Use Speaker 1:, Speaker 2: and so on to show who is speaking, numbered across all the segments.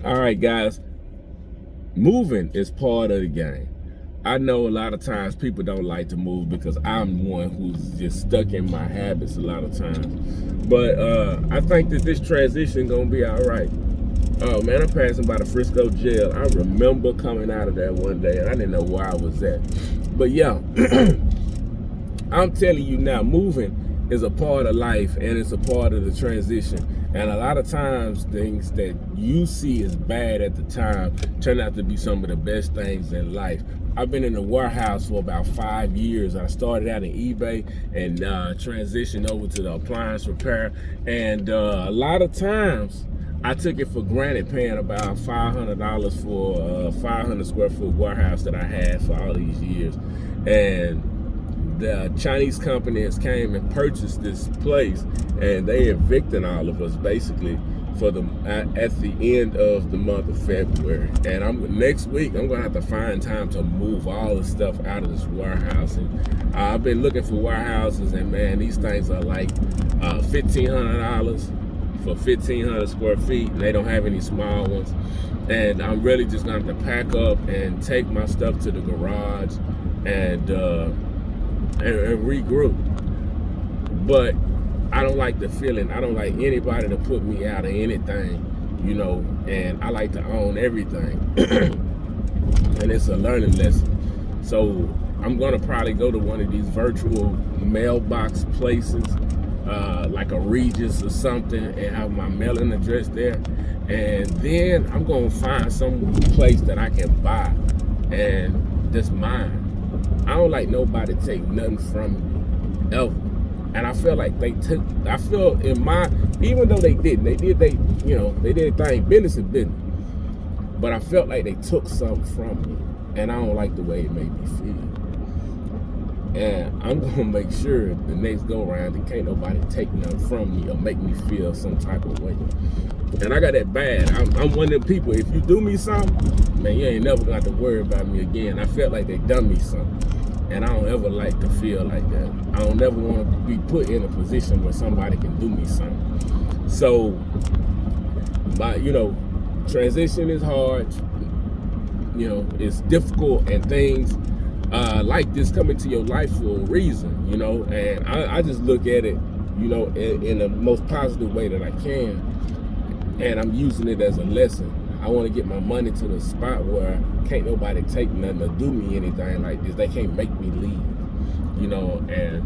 Speaker 1: All right, guys, moving is part of the game. I know a lot of times people don't like to move because I'm one who's just stuck in my habits a lot of times. But I think that this transition gonna be all right. Oh man, I'm passing by the Frisco jail. I remember coming out of there one day and I didn't know where I was at. But yeah, I'm telling you now, moving is a part of life and it's a part of the transition. And a lot of times things that you see as bad at the time turn out to be some of the best things in life. I've been in the warehouse for about 5 years. I started out in eBay and transitioned over to the appliance repair. And a lot of times I took it for granted paying about $500 for a 500 square foot warehouse that I had for all these years. And the Chinese companies came and purchased this place and they evicted all of us basically for at the end of the month of February. And next week I'm gonna have to find time to move all the stuff out of this warehouse. And I've been looking for warehouses, and man, these things are like $1,500 for 1,500 square feet, and they don't have any small ones. And I'm really just gonna have to pack up and take my stuff to the garage and regroup. But I don't like the feeling. I don't like anybody to put me out of anything, you know, and I like to own everything. And it's a learning lesson. So I'm gonna probably go to one of these virtual mailbox places, like a Regis or something, and have my mailing address there. And then I'm gonna find some place that I can buy and that's mine. I don't like nobody to take nothing from me, ever. And I feel like even though they did their thing, business is business. But I felt like they took something from me, and I don't like the way it made me feel. And I'm gonna make sure the next go around that can't nobody take nothing from me or make me feel some type of way. And I got that bad. I'm one of them people, if you do me something, man, you ain't never got to worry about me again. I felt like they done me something. And I don't ever like to feel like that. I don't ever want to be put in a position where somebody can do me something. So, transition is hard. It's difficult, and things like this come into your life for a reason, and I just look at it, in the most positive way that I can, and I'm using it as a lesson. I want to get my money to the spot where can't nobody take nothing or do me anything like this. They can't make me leave, and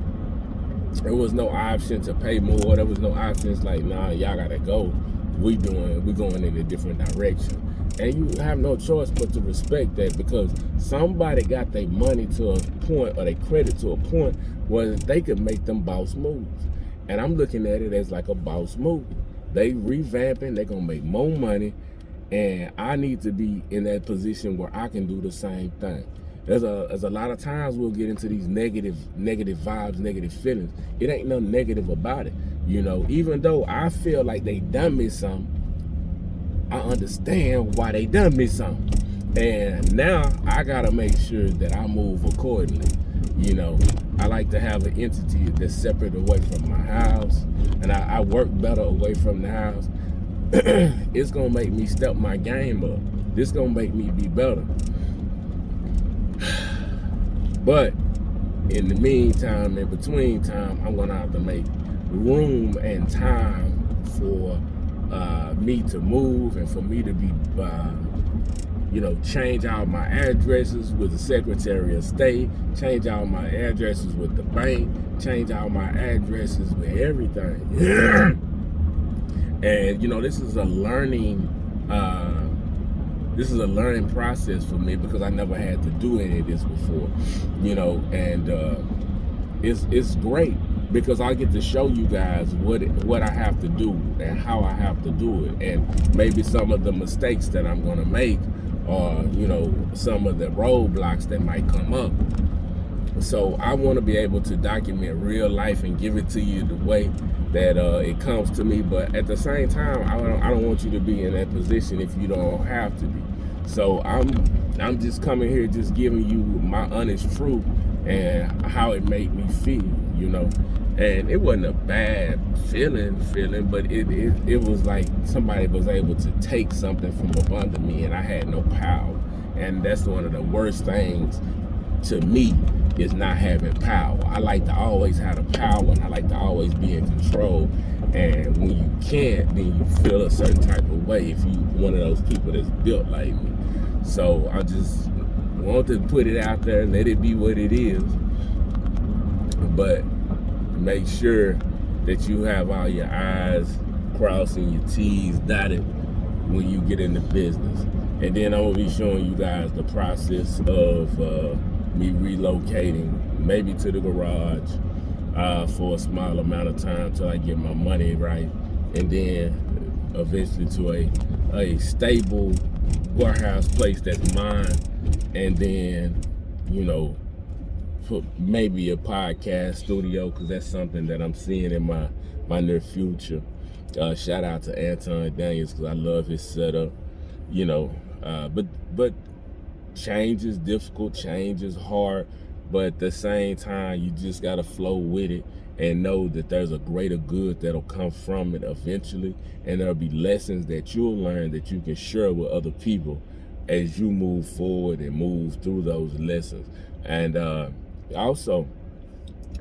Speaker 1: there was no option to pay more. There was no options like, nah, y'all gotta go. We going in a different direction. And you have no choice but to respect that, because somebody got their money to a point, or their credit to a point where they could make them boss moves. And I'm looking at it as like a boss move. They revamping, they gonna make more money, and I need to be in that position where I can do the same thing. There's a lot of times we'll get into these negative vibes, negative feelings. It ain't nothing negative about it. Even though I feel like they done me something, I understand why they done me something. And now I gotta make sure that I move accordingly. I like to have an entity that's separate away from my house, and I work better away from the house. It's gonna make me step my game up. This gonna make me be better. But in the meantime, in between time, I'm gonna have to make room and time for me to move, and for me to be change out my addresses with the Secretary of State, change out my addresses with the bank, change out my addresses with everything. And this is a learning process for me, because I never had to do any of this before, and it's great because I get to show you guys what I have to do and how I have to do it, and maybe some of the mistakes that I'm gonna make, or some of the roadblocks that might come up. So I want to be able to document real life and give it to you the way that it comes to me. But at the same time, I don't want you to be in that position if you don't have to be. So I'm just coming here, just giving you my honest truth and how it made me feel, And it wasn't a bad feeling, but it was like somebody was able to take something from up under me and I had no power. And that's one of the worst things to me, is not having power. I like to always have the power, and I like to always be in control. And when you can't, then you feel a certain type of way if you one of those people that's built like me. So I just want to put it out there, let it be what it is. But make sure that you have all your I's crossed and your T's dotted when you get into business. And then I'm gonna be showing you guys the process of me relocating, maybe to the garage for a small amount of time till I get my money right, and then eventually to a stable warehouse place that's mine, and then, you know, put maybe a podcast studio, because that's something that I'm seeing in my near future. Shout out to Anton Daniels, because I love his setup, you know. But change is difficult, change is hard, but at the same time, you just gotta flow with it and know that there's a greater good that'll come from it eventually, and there'll be lessons that you'll learn that you can share with other people as you move forward and move through those lessons. And also,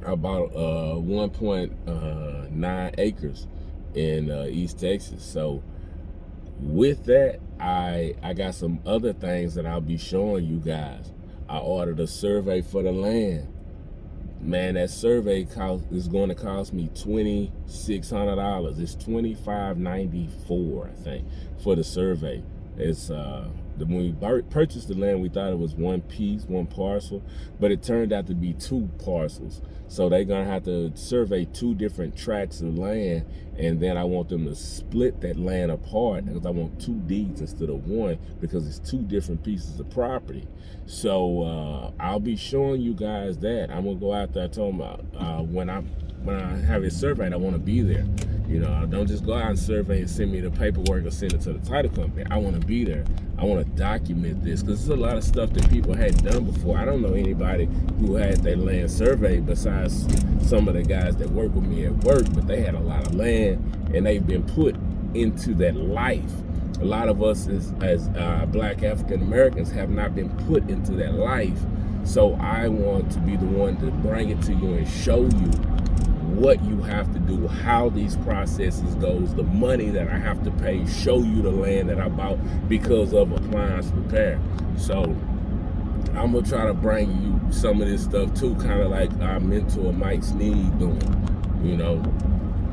Speaker 1: I bought 1.9 acres in East Texas. So with that, I got some other things that I'll be showing you guys. I ordered a survey for the land. Man, that survey is going to cost me $2,600. It's $2,594, I think, for the survey. It's when we purchased the land, we thought it was one piece, one parcel, but it turned out to be two parcels. So they're gonna have to survey two different tracts of land, and then I want them to split that land apart, because I want two deeds instead of one, because it's two different pieces of property. So I'll be showing you guys that. I'm gonna go out there. I told them when I have it surveyed, I want to be there. You know, I don't just go out and survey and send me the paperwork or send it to the title company. I want to be there. I want to document this, because there's a lot of stuff that people hadn't done before. I don't know anybody who had their land surveyed besides some of the guys that work with me at work, but they had a lot of land and they've been put into that life. A lot of us as Black African Americans have not been put into that life. So I want to be the one to bring it to you and show you what you have to do, how these processes goes, the money that I have to pay, show you the land that I bought because of appliance repair. So I'm gonna try to bring you some of this stuff too, kind of like our mentor Mike Sneed doing, you know.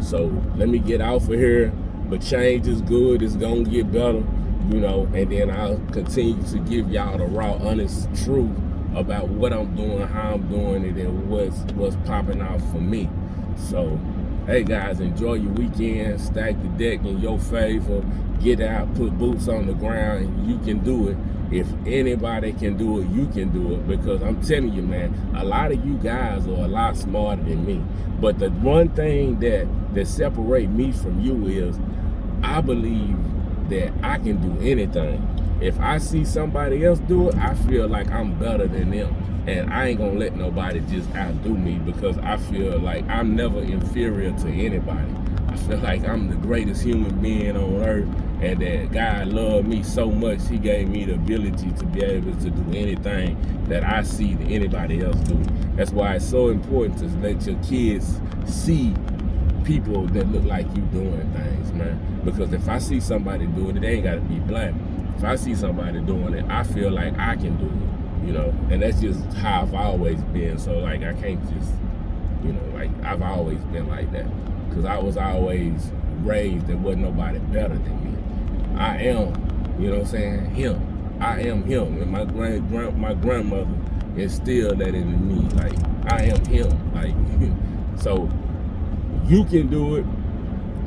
Speaker 1: So let me get off of here, but change is good, it's gonna get better, you know, and then I'll continue to give y'all the raw, honest truth about what I'm doing, how I'm doing it, and what's popping out for me. So, hey guys, enjoy your weekend. Stack the deck in your favor. Get out, put boots on the ground, and you can do it. If anybody can do it, you can do it. Because I'm telling you, man, a lot of you guys are a lot smarter than me. But the one thing that separates me from you is I believe that I can do anything. If I see somebody else do it, I feel like I'm better than them. And I ain't gonna let nobody just outdo me, because I feel like I'm never inferior to anybody. I feel like I'm the greatest human being on earth, and that God loved me so much, he gave me the ability to be able to do anything that I see that anybody else do. That's why it's so important to let your kids see people that look like you doing things, man. Because if I see somebody doing it, they ain't gotta be black. If I see somebody doing it, I feel like I can do it. You know, and that's just how I've always been. So like, I can't just, you know, like, I've always been like that, because I was always raised, there wasn't nobody better than me. I am, you know what I'm saying, him. I am him, and my grandmother instilled that into me, like, I am him, like, so you can do it.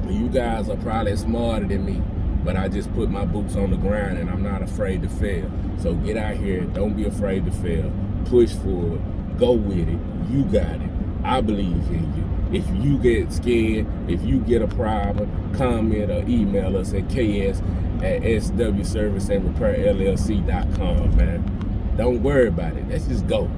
Speaker 1: You guys are probably smarter than me, but I just put my boots on the ground and I'm not afraid to fail. So get out here, don't be afraid to fail. Push forward, go with it, you got it. I believe in you. If you get scared, if you get a problem, comment or email us at ks@swserviceandrepairllc.com, man. Don't worry about it, let's just go.